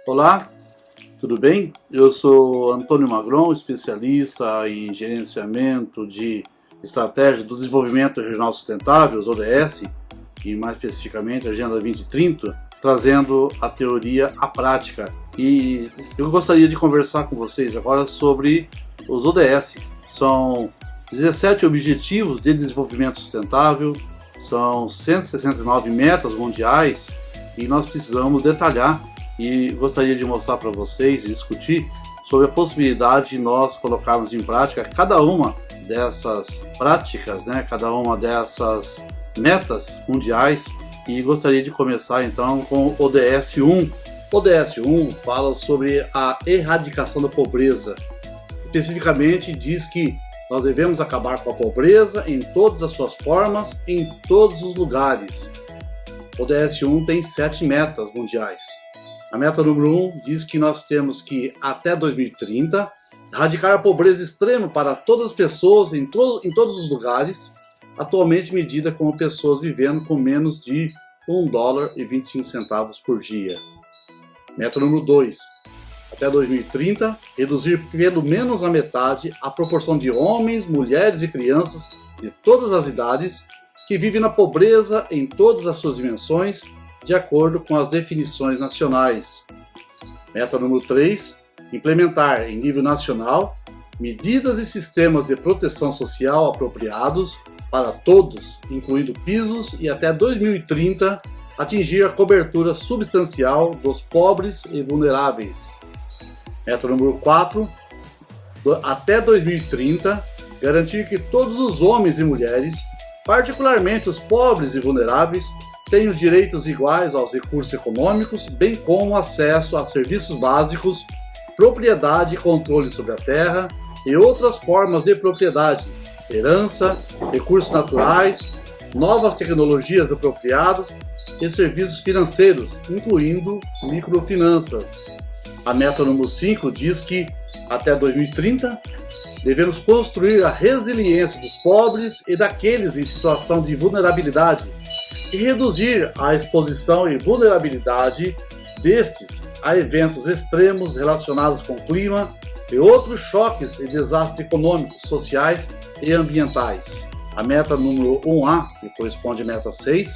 Olá, tudo bem? Eu sou Antônio Magron, especialista em gerenciamento de estratégia do desenvolvimento regional sustentável, os ODS, e mais especificamente a Agenda 2030, trazendo a teoria à prática. E eu gostaria de conversar com vocês agora sobre os ODS. São 17 Objetivos de Desenvolvimento Sustentável, são 169 metas mundiais e nós precisamos detalhar. E gostaria de mostrar para vocês e discutir sobre a possibilidade de nós colocarmos em prática cada uma dessas práticas, cada uma dessas metas mundiais. E gostaria de começar então com o ODS 1. O ODS 1 fala sobre a erradicação da pobreza. Especificamente diz que nós devemos acabar com a pobreza em todas as suas formas, em todos os lugares. O ODS 1 tem 7 metas mundiais. A meta número 1 diz que nós temos que, até 2030, erradicar a pobreza extrema para todas as pessoas em todos os lugares, atualmente medida como pessoas vivendo com menos de $1,25 por dia. Meta número 2. Até 2030, reduzir pelo menos a metade a proporção de homens, mulheres e crianças de todas as idades que vivem na pobreza em todas as suas dimensões, de acordo com as definições nacionais. Meta número 3. Implementar em nível nacional medidas e sistemas de proteção social apropriados para todos, incluindo pisos, e até 2030 atingir a cobertura substancial dos pobres e vulneráveis. Meta número 4. Até 2030, garantir que todos os homens e mulheres, particularmente os pobres e vulneráveis, tenham direitos iguais aos recursos econômicos, bem como acesso a serviços básicos, propriedade e controle sobre a terra e outras formas de propriedade, herança, recursos naturais, novas tecnologias apropriadas e serviços financeiros, incluindo microfinanças. A meta número 5 diz que, até 2030, devemos construir a resiliência dos pobres e daqueles em situação de vulnerabilidade, e reduzir a exposição e vulnerabilidade destes a eventos extremos relacionados com o clima e outros choques e desastres econômicos, sociais e ambientais. A meta número 1A, que corresponde à meta 6,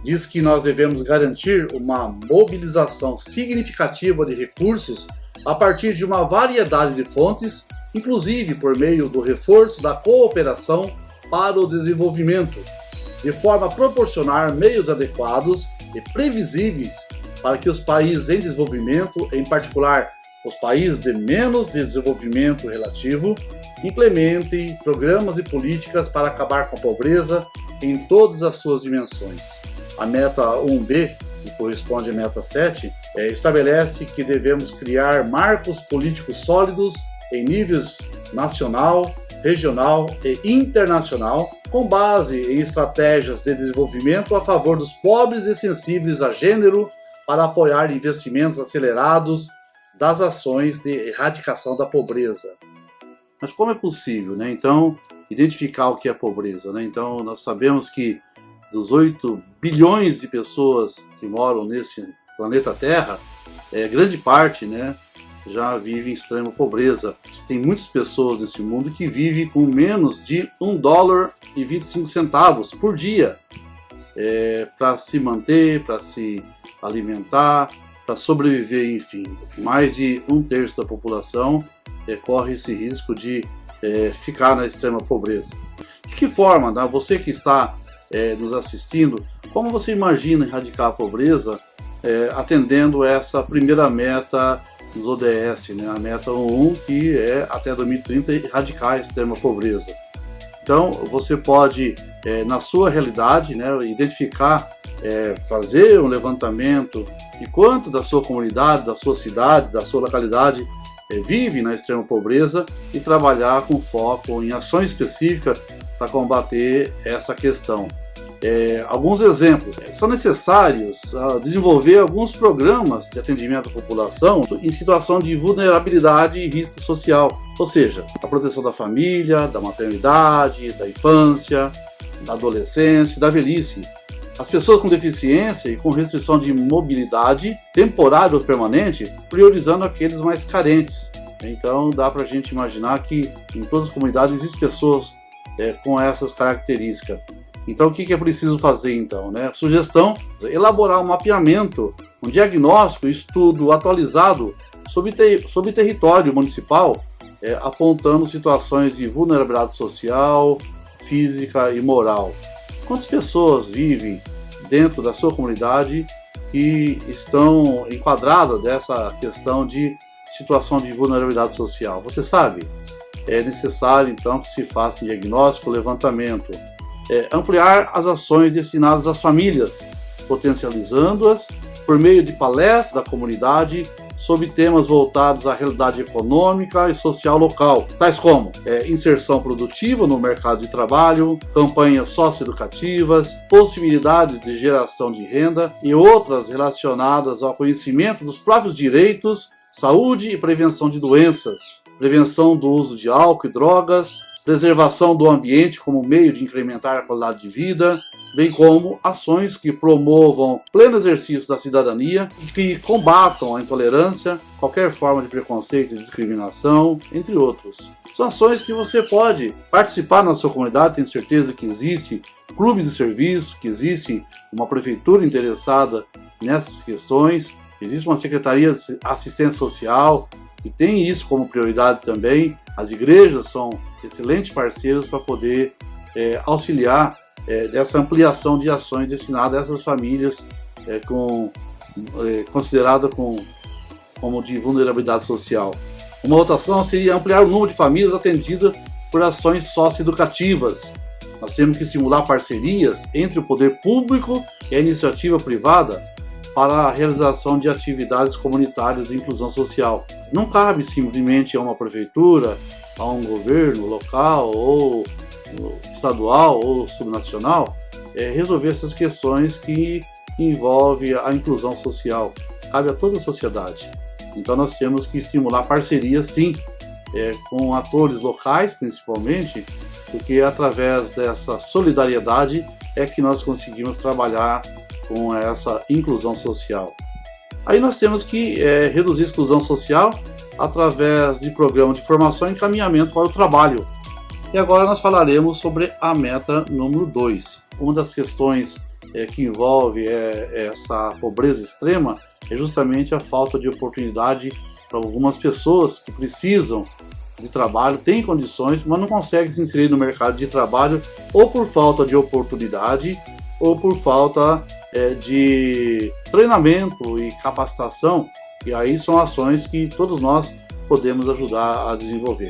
diz que nós devemos garantir uma mobilização significativa de recursos a partir de uma variedade de fontes, inclusive por meio do reforço da cooperação para o desenvolvimento, de forma a proporcionar meios adequados e previsíveis para que os países em desenvolvimento, em particular os países de menos desenvolvimento relativo, implementem programas e políticas para acabar com a pobreza em todas as suas dimensões. A meta 1B, que corresponde à meta 7, estabelece que devemos criar marcos políticos sólidos em níveis nacional, regional e internacional, com base em estratégias de desenvolvimento a favor dos pobres e sensíveis a gênero, para apoiar investimentos acelerados das ações de erradicação da pobreza. Mas como é possível, então, identificar o que é pobreza? Então, nós sabemos que dos 8 bilhões de pessoas que moram nesse planeta Terra, grande parte, já vive em extrema pobreza. Tem muitas pessoas nesse mundo que vivem com menos de $1,25 por dia para se manter, para se alimentar, para sobreviver, enfim. Mais de 1/3 da população corre esse risco de ficar na extrema pobreza. De que forma, você que está nos assistindo, como você imagina erradicar a pobreza atendendo essa primeira meta dos ODS, a meta 1, que é até 2030 erradicar a extrema pobreza? Então, você pode, na sua realidade, identificar, fazer um levantamento de quanto da sua comunidade, da sua cidade, da sua localidade vive na extrema pobreza e trabalhar com foco em ações específicas para combater essa questão. Alguns exemplos. São necessários desenvolver alguns programas de atendimento à população em situação de vulnerabilidade e risco social, ou seja, a proteção da família, da maternidade, da infância, da adolescência e da velhice. As pessoas com deficiência e com restrição de mobilidade, temporária ou permanente, priorizando aqueles mais carentes. Então dá para a gente imaginar que em todas as comunidades existem pessoas com essas características. Então o que é preciso fazer então? Sugestão: elaborar um mapeamento, um diagnóstico, estudo atualizado sobre território municipal, apontando situações de vulnerabilidade social, física e moral. Quantas pessoas vivem dentro da sua comunidade que estão enquadradas dessa questão de situação de vulnerabilidade social? Você sabe? É necessário então que se faça um diagnóstico, levantamento. Ampliar as ações destinadas às famílias, potencializando-as por meio de palestras da comunidade sobre temas voltados à realidade econômica e social local, tais como inserção produtiva no mercado de trabalho, campanhas socioeducativas, possibilidades de geração de renda e outras relacionadas ao conhecimento dos próprios direitos, saúde e prevenção de doenças, prevenção do uso de álcool e drogas, preservação do ambiente como meio de incrementar a qualidade de vida, bem como ações que promovam pleno exercício da cidadania e que combatam a intolerância, qualquer forma de preconceito e discriminação, entre outros. São ações que você pode participar na sua comunidade. Tenho certeza que existe clubes de serviço, que existe uma prefeitura interessada nessas questões, existe uma secretaria de assistência social que tem isso como prioridade também. As igrejas são excelentes parceiros para poder auxiliar dessa ampliação de ações destinadas a essas famílias consideradas como de vulnerabilidade social. Uma outra ação seria ampliar o número de famílias atendidas por ações socioeducativas. Nós temos que estimular parcerias entre o poder público e a iniciativa privada para a realização de atividades comunitárias de inclusão social. Não cabe simplesmente a uma prefeitura, a um governo local ou estadual ou subnacional resolver essas questões que envolvem a inclusão social. Cabe a toda a sociedade. Então nós temos que estimular parcerias, sim, com atores locais principalmente, porque através dessa solidariedade é que nós conseguimos trabalhar com essa inclusão social. Aí nós temos que reduzir a exclusão social através de programas de formação e encaminhamento para o trabalho. E agora nós falaremos sobre a meta número 2. Uma das questões que envolve essa pobreza extrema é justamente a falta de oportunidade para algumas pessoas que precisam de trabalho, têm condições, mas não conseguem se inserir no mercado de trabalho ou por falta de oportunidade ou por falta de treinamento e capacitação, e aí são ações que todos nós podemos ajudar a desenvolver.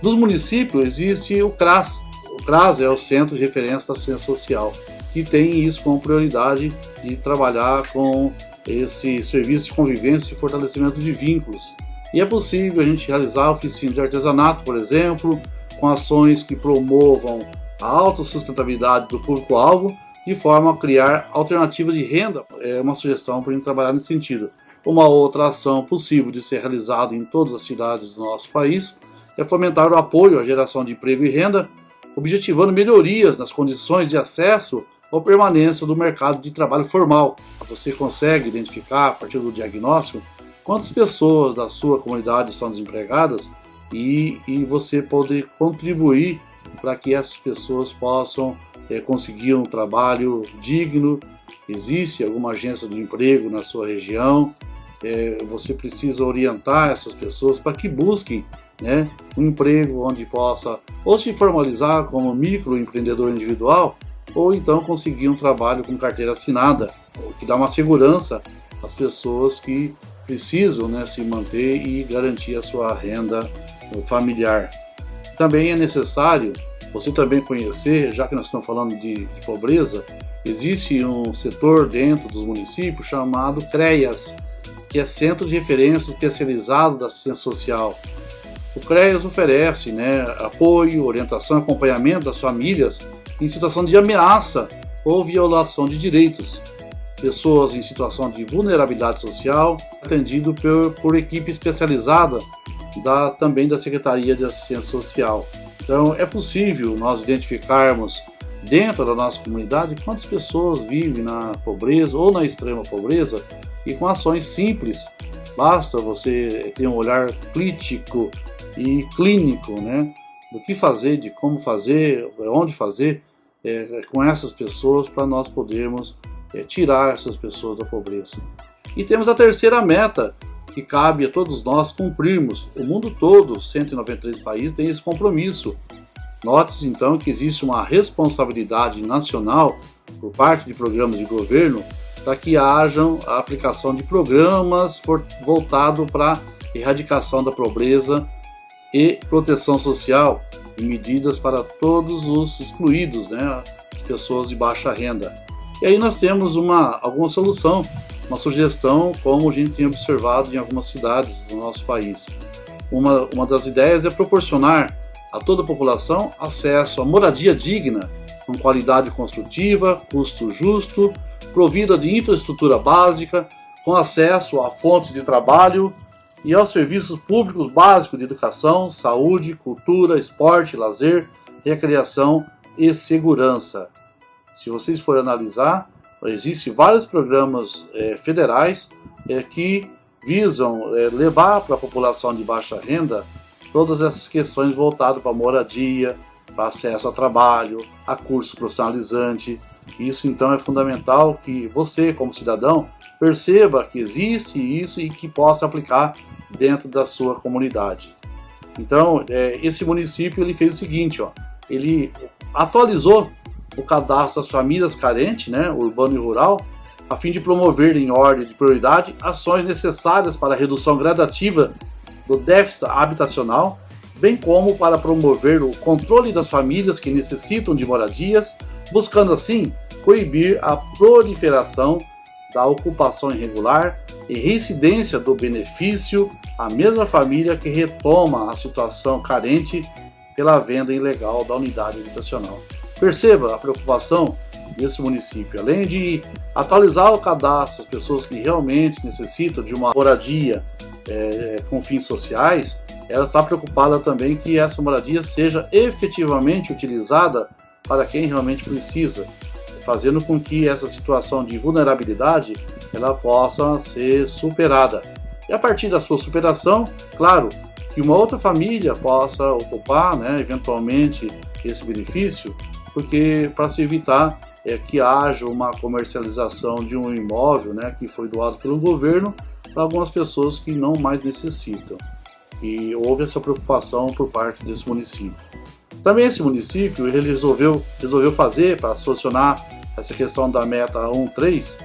Nos municípios existe o CRAS. O CRAS é o Centro de Referência da Assistência Social, que tem isso como prioridade de trabalhar com esse serviço de convivência e fortalecimento de vínculos. E é possível a gente realizar oficinas de artesanato, por exemplo, com ações que promovam a autossustentabilidade do público-alvo, de forma a criar alternativas de renda. É uma sugestão para a gente trabalhar nesse sentido. Uma outra ação possível de ser realizada em todas as cidades do nosso país é fomentar o apoio à geração de emprego e renda, objetivando melhorias nas condições de acesso ou permanência do mercado de trabalho formal. Você consegue identificar, a partir do diagnóstico, quantas pessoas da sua comunidade estão desempregadas e você pode contribuir para que essas pessoas possam conseguir um trabalho digno. Existe alguma agência de emprego na sua região, você precisa orientar essas pessoas para que busquem um emprego onde possa ou se formalizar como microempreendedor individual ou então conseguir um trabalho com carteira assinada, o que dá uma segurança às pessoas que precisam se manter e garantir a sua renda familiar. Também é necessário você também conhecer, já que nós estamos falando de pobreza, existe um setor dentro dos municípios chamado CREAS, que é Centro de Referência Especializado da Assistência Social. O CREAS oferece apoio, orientação e acompanhamento das famílias em situação de ameaça ou violação de direitos. Pessoas em situação de vulnerabilidade social, atendido por equipe especializada também da Secretaria de Assistência Social. Então é possível nós identificarmos dentro da nossa comunidade quantas pessoas vivem na pobreza ou na extrema pobreza, e com ações simples, basta você ter um olhar crítico e clínico, né, do que fazer, de como fazer, onde fazer com essas pessoas, para nós podermos tirar essas pessoas da pobreza. E temos a terceira meta, que cabe a todos nós cumprirmos. O mundo todo, 193 países, tem esse compromisso. Note-se então que existe uma responsabilidade nacional por parte de programas de governo para que hajam a aplicação de programas voltados para a erradicação da pobreza e proteção social, e medidas para todos os excluídos, né, pessoas de baixa renda. E aí nós temos alguma solução, uma sugestão, como a gente tem observado em algumas cidades do nosso país. Uma das ideias é proporcionar a toda a população acesso a moradia digna, com qualidade construtiva, custo justo, provida de infraestrutura básica, com acesso a fontes de trabalho e aos serviços públicos básicos de educação, saúde, cultura, esporte, lazer, recreação e segurança. Se vocês forem analisar, existem vários programas federais que visam levar para a população de baixa renda todas essas questões voltadas para moradia, para acesso a trabalho, a curso profissionalizante. Isso então é fundamental que você, como cidadão, perceba que existe isso e que possa aplicar dentro da sua comunidade. Então, esse município ele fez o seguinte, ele atualizou o cadastro das famílias carentes, né, urbano e rural, a fim de promover em ordem de prioridade ações necessárias para a redução gradativa do déficit habitacional, bem como para promover o controle das famílias que necessitam de moradias, buscando assim coibir a proliferação da ocupação irregular e reincidência do benefício à mesma família que retoma a situação carente pela venda ilegal da unidade habitacional. Perceba a preocupação desse município. Além de atualizar o cadastro das pessoas que realmente necessitam de uma moradia com fins sociais, ela está preocupada também que essa moradia seja efetivamente utilizada para quem realmente precisa, fazendo com que essa situação de vulnerabilidade ela possa ser superada. E a partir da sua superação, claro, que uma outra família possa ocupar, né, eventualmente, esse benefício, porque para se evitar que haja uma comercialização de um imóvel, né, que foi doado pelo governo para algumas pessoas que não mais necessitam. E houve essa preocupação por parte desse município. Também esse município ele resolveu fazer, para solucionar essa questão da meta 1.3,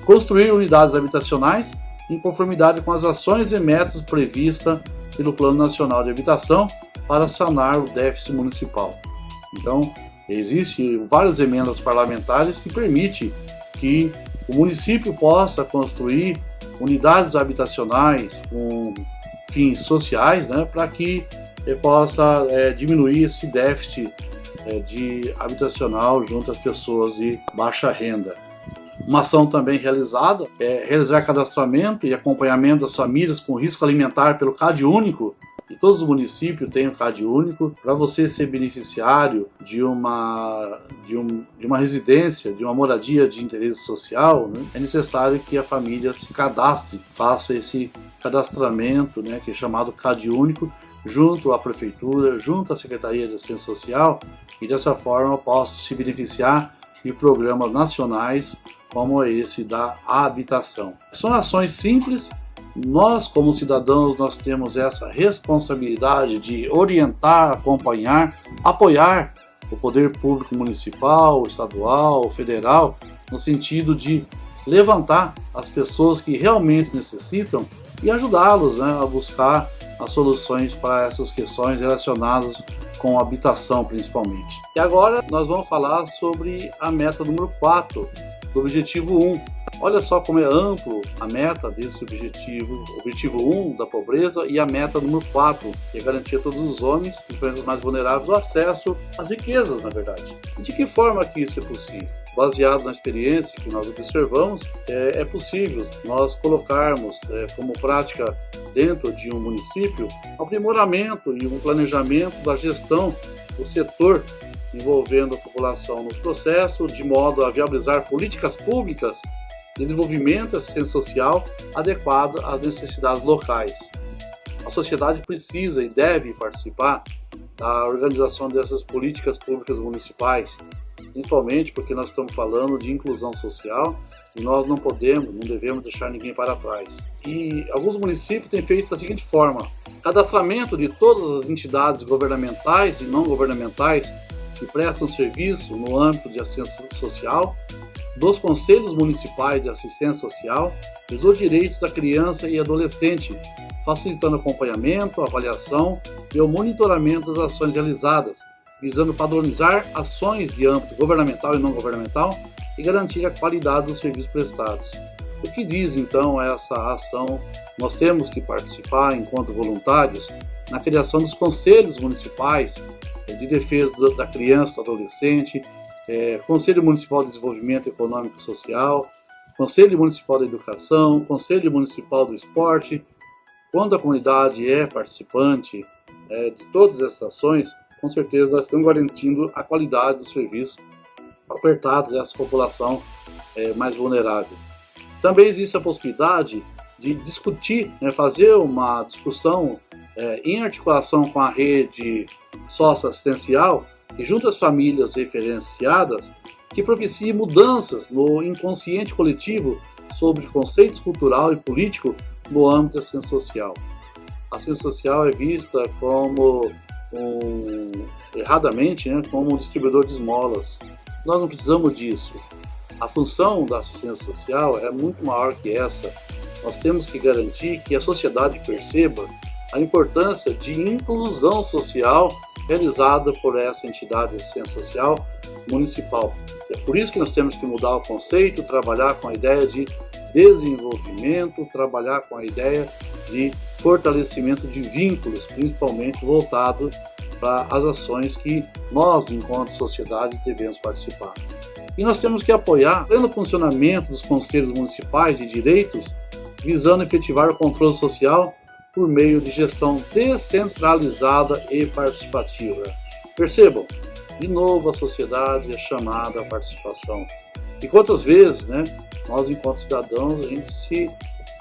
construir unidades habitacionais em conformidade com as ações e metas previstas pelo Plano Nacional de Habitação para sanar o déficit municipal. Então, existem várias emendas parlamentares que permitem que o município possa construir unidades habitacionais com fins sociais, né, para que possa diminuir esse déficit habitacional junto às pessoas de baixa renda. Uma ação também realizada é realizar cadastramento e acompanhamento das famílias com risco alimentar pelo CAD único. E todos os municípios têm o CAD único. Para você ser beneficiário de uma residência, de uma moradia de interesse social, né, é necessário que a família se cadastre, faça esse cadastramento, né, que é chamado CAD único, junto à prefeitura, junto à Secretaria de Assistência Social, e dessa forma possa se beneficiar de programas nacionais como esse da habitação. São ações simples. Nós, como cidadãos, nós temos essa responsabilidade de orientar, acompanhar, apoiar o poder público municipal, estadual, federal, no sentido de levantar as pessoas que realmente necessitam e ajudá-los, né, a buscar as soluções para essas questões relacionadas com habitação, principalmente. E agora nós vamos falar sobre a meta número 4, do objetivo 1. Olha só como é amplo a meta desse objetivo 1 da pobreza, e a meta número 4, que é garantir a todos os homens, principalmente os mais vulneráveis, o acesso às riquezas, na verdade. E de que forma que isso é possível? baseado na experiência que nós observamos, é possível nós colocarmos como prática dentro de um município um aprimoramento e um planejamento da gestão do setor envolvendo a população no processo, de modo a viabilizar políticas públicas de desenvolvimento e assistência social adequada às necessidades locais. A sociedade precisa e deve participar da organização dessas políticas públicas municipais, principalmente porque nós estamos falando de inclusão social e nós não devemos deixar ninguém para trás. E alguns municípios têm feito da seguinte forma: cadastramento de todas as entidades governamentais e não governamentais que prestam serviço no âmbito de assistência social, dos conselhos municipais de assistência social e dos direitos da criança e adolescente, facilitando acompanhamento, avaliação e o monitoramento das ações realizadas, visando padronizar ações de âmbito governamental e não governamental e garantir a qualidade dos serviços prestados. O que diz então essa ação? Nós temos que participar, enquanto voluntários, na criação dos conselhos municipais de defesa da criança e do adolescente, Conselho Municipal de Desenvolvimento Econômico e Social, Conselho Municipal da Educação, Conselho Municipal do Esporte. Quando a comunidade é participante de todas essas ações, com certeza nós estamos garantindo a qualidade dos serviços ofertados a essa população mais vulnerável. Também existe a possibilidade de discutir, fazer uma discussão em articulação com a rede socioassistencial e junto às famílias referenciadas, que propicie mudanças no inconsciente coletivo sobre conceitos cultural e político no âmbito da ciência social. A ciência social é vista como erradamente, como um distribuidor de esmolas. Nós não precisamos disso. A função da assistência social é muito maior que essa. Nós temos que garantir que a sociedade perceba a importância de inclusão social realizada por essa entidade de assistência social municipal. É por isso que nós temos que mudar o conceito, trabalhar com a ideia de desenvolvimento, trabalhar com a ideia de fortalecimento de vínculos, principalmente voltado para as ações que nós, enquanto sociedade, devemos participar. E nós temos que apoiar o pleno funcionamento dos conselhos municipais de direitos, visando efetivar o controle social por meio de gestão descentralizada e participativa. Percebam, de novo a sociedade é chamada à participação. E quantas vezes, nós enquanto cidadãos, a gente se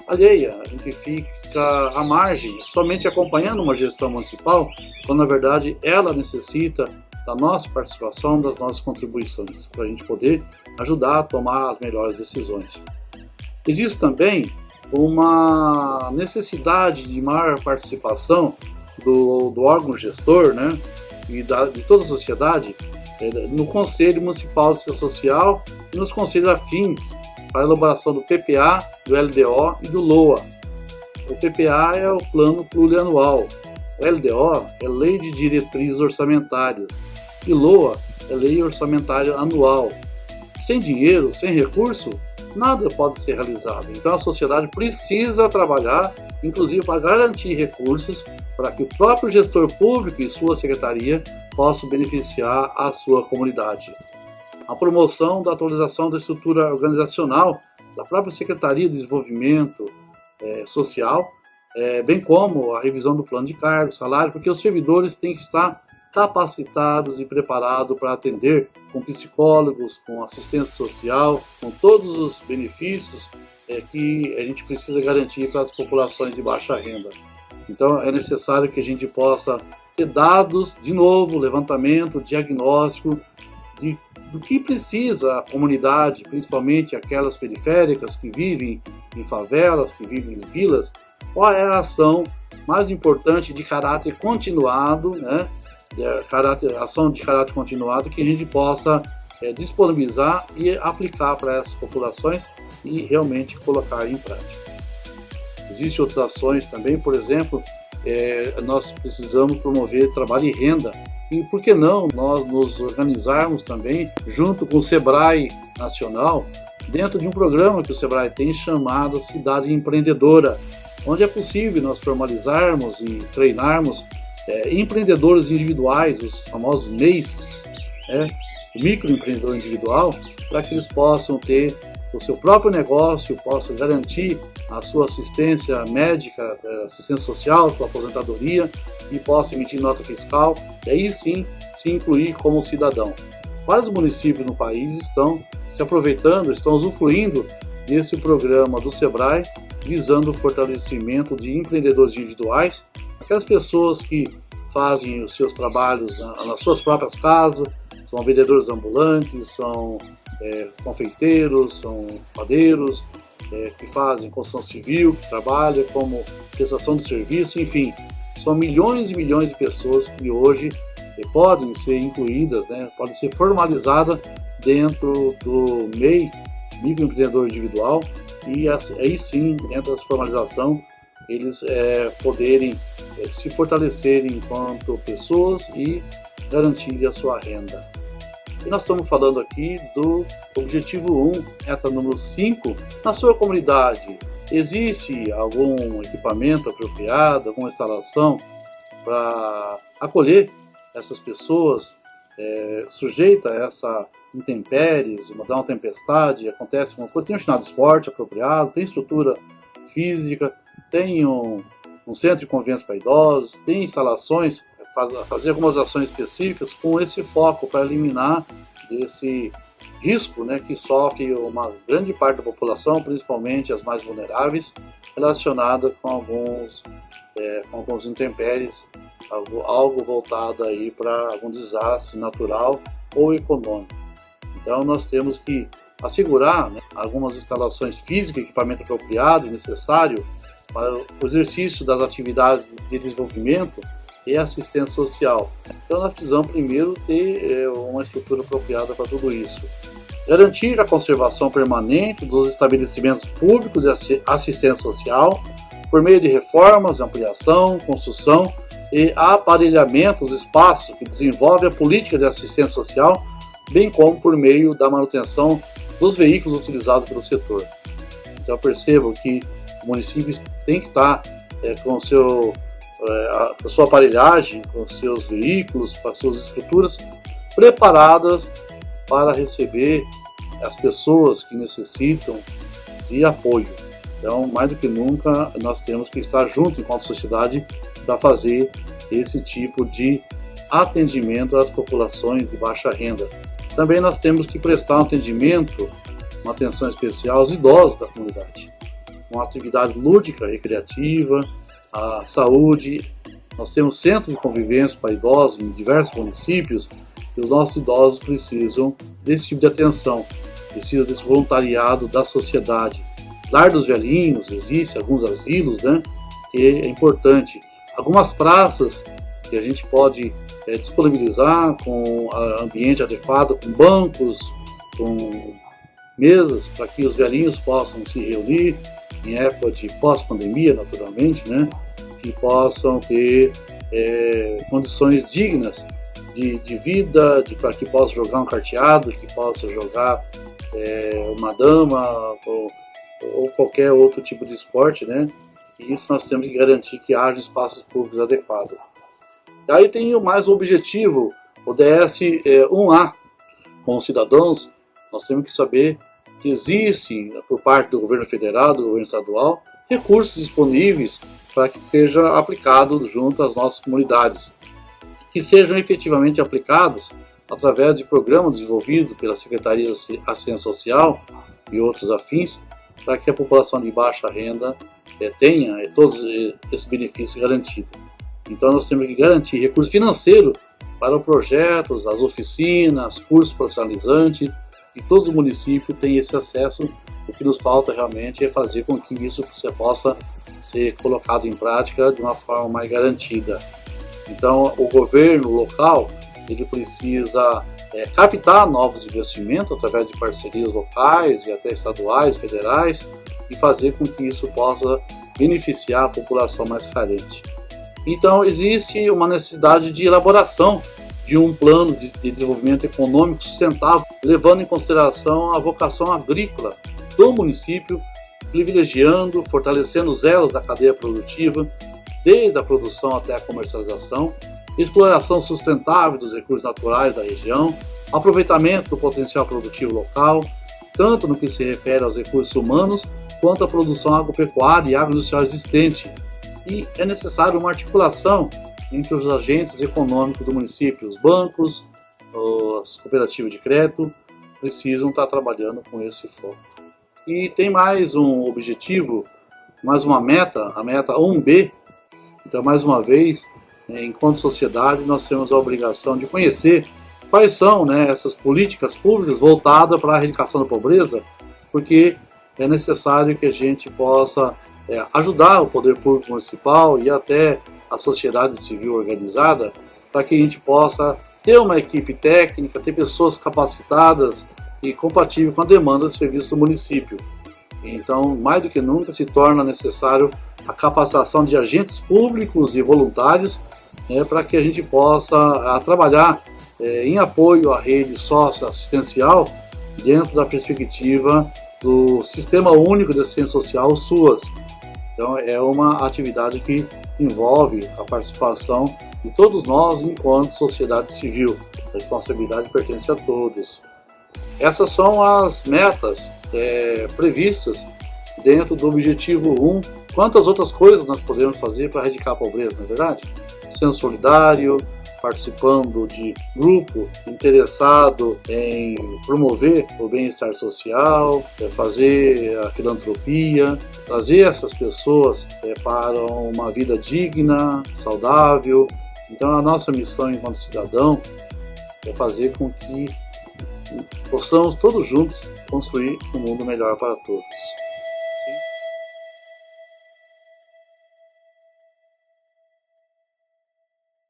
alheia, a gente fica à margem, somente acompanhando uma gestão municipal, quando na verdade ela necessita da nossa participação, das nossas contribuições, para a gente poder ajudar a tomar as melhores decisões. Existe também uma necessidade de maior participação do órgão gestor, e de toda a sociedade no Conselho Municipal de Assistência Social e nos conselhos afins para a elaboração do PPA, do LDO e do LOA. O PPA é o Plano Plurianual, o LDO é Lei de Diretrizes Orçamentárias e LOA é Lei Orçamentária Anual. Sem dinheiro, sem recurso, nada pode ser realizado. Então a sociedade precisa trabalhar, inclusive para garantir recursos para que o próprio gestor público e sua secretaria possam beneficiar a sua comunidade. A promoção da atualização da estrutura organizacional da própria Secretaria de Desenvolvimento Social, bem como a revisão do plano de cargo, salário, porque os servidores têm que estar capacitados e preparados para atender com psicólogos, com assistência social, com todos os benefícios que a gente precisa garantir para as populações de baixa renda. Então é necessário que a gente possa ter dados, de novo, levantamento, diagnóstico do que precisa a comunidade, principalmente aquelas periféricas que vivem em favelas, que vivem em vilas, qual é a ação mais importante de caráter continuado, ação de caráter continuado que a gente possa disponibilizar e aplicar para essas populações e realmente colocar em prática. Existem outras ações também, por exemplo, nós precisamos promover trabalho e renda. E por que não nós nos organizarmos também junto com o SEBRAE Nacional, dentro de um programa que o SEBRAE tem chamado Cidade Empreendedora, onde é possível nós formalizarmos e treinarmos empreendedores individuais, os famosos MEIs, o microempreendedor individual, para que eles possam ter o seu próprio negócio, possam garantir a sua assistência médica, assistência social, sua aposentadoria, e possam emitir nota fiscal, e aí sim se incluir como cidadão. Vários municípios no país estão se aproveitando, estão usufruindo desse programa do SEBRAE, visando o fortalecimento de empreendedores individuais, aquelas pessoas que fazem os seus trabalhos nas suas próprias casas, são vendedores ambulantes, são confeiteiros, são padeiros, que fazem construção civil, que trabalham como prestação de serviço, enfim, são milhões e milhões de pessoas que hoje podem ser incluídas, podem ser formalizadas dentro do MEI, microempreendedor individual, e aí sim, dentro dessa formalização, eles poderem se fortalecerem enquanto pessoas e garantirem a sua renda. E nós estamos falando aqui do objetivo 1, meta número 5. Na sua comunidade, existe algum equipamento apropriado, alguma instalação para acolher essas pessoas sujeitas a essa intempéries, uma tempestade, acontece uma coisa, tem um ginásio de esporte apropriado, tem estrutura física, tem um centro de convivência para idosos, tem instalações, fazer algumas ações específicas com esse foco para eliminar esse risco, que sofre uma grande parte da população, principalmente as mais vulneráveis, relacionada com alguns intempéries, algo voltado aí para algum desastre natural ou econômico. Então nós temos que assegurar algumas instalações físicas, equipamento apropriado e necessário para o exercício das atividades de desenvolvimento e assistência social. Então nós precisamos primeiro ter uma estrutura apropriada para tudo isso. Garantir a conservação permanente dos estabelecimentos públicos de assistência social por meio de reformas, ampliação, construção e aparelhamento dos espaços que desenvolvem a política de assistência social, bem como por meio da manutenção dos veículos utilizados pelo setor. Então percebo que o município tem que estar com a sua aparelhagem, com seus veículos, com as suas estruturas preparadas para receber as pessoas que necessitam de apoio. Então, mais do que nunca, nós temos que estar juntos enquanto sociedade para fazer esse tipo de atendimento às populações de baixa renda. Também nós temos que prestar um atendimento, uma atenção especial aos idosos da comunidade. Uma atividade lúdica, recreativa, a saúde. Nós temos centros de convivência para idosos em diversos municípios e os nossos idosos precisam desse tipo de atenção, precisam desse voluntariado da sociedade. Lar dos velhinhos, existe alguns asilos, que é importante. Algumas praças que a gente pode disponibilizar com ambiente adequado, com bancos, com mesas para que os velhinhos possam se reunir em época de pós-pandemia, naturalmente, que possam ter condições dignas de vida, para que possam jogar um carteado, que possam jogar uma dama ou qualquer outro tipo de esporte, E isso nós temos que garantir que haja espaços públicos adequados. Aí tem mais um objetivo, o DS 1A. Como cidadãos, nós temos que saber que existe, por parte do governo federal, do governo estadual, recursos disponíveis para que seja aplicado junto às nossas comunidades, que sejam efetivamente aplicados através de programas desenvolvidos pela Secretaria de Assistência Social e outros afins, para que a população de baixa renda tenha todos esses benefícios garantidos. Então nós temos que garantir recurso financeiro para os projetos, as oficinas, cursos profissionalizantes, e todos os municípios têm esse acesso. O que nos falta realmente é fazer com que isso possa ser colocado em prática de uma forma mais garantida. Então o governo local ele precisa captar novos investimentos através de parcerias locais e até estaduais, federais, e fazer com que isso possa beneficiar a população mais carente. Então existe uma necessidade de elaboração de um plano de desenvolvimento econômico sustentável, levando em consideração a vocação agrícola do município, privilegiando, fortalecendo os elos da cadeia produtiva, desde a produção até a comercialização, exploração sustentável dos recursos naturais da região, aproveitamento do potencial produtivo local, tanto no que se refere aos recursos humanos, quanto à produção agropecuária e agroindustrial existente. E é necessário uma articulação entre os agentes econômicos do município, os bancos, as cooperativas de crédito, precisam estar trabalhando com esse foco. E tem mais um objetivo, mais uma meta, a meta 1B. Então, mais uma vez, enquanto sociedade, nós temos a obrigação de conhecer quais são, essas políticas públicas voltadas para a erradicação da pobreza, porque é necessário que a gente possa ajudar o poder público municipal e até a sociedade civil organizada para que a gente possa ter uma equipe técnica, ter pessoas capacitadas e compatíveis com a demanda de serviço do município. Então, mais do que nunca, se torna necessário a capacitação de agentes públicos e voluntários para que a gente possa trabalhar em apoio à rede socioassistencial dentro da perspectiva do Sistema Único de Assistência Social, SUAS. Então, é uma atividade que envolve a participação de todos nós enquanto sociedade civil. A responsabilidade pertence a todos. Essas são as metas previstas dentro do objetivo 1. Quantas outras coisas nós podemos fazer para erradicar a pobreza, não é verdade? Sendo solidário, participando de grupo interessado em promover o bem-estar social, fazer a filantropia, trazer essas pessoas para uma vida digna, saudável. Então a nossa missão enquanto cidadão é fazer com que possamos todos juntos construir um mundo melhor para todos.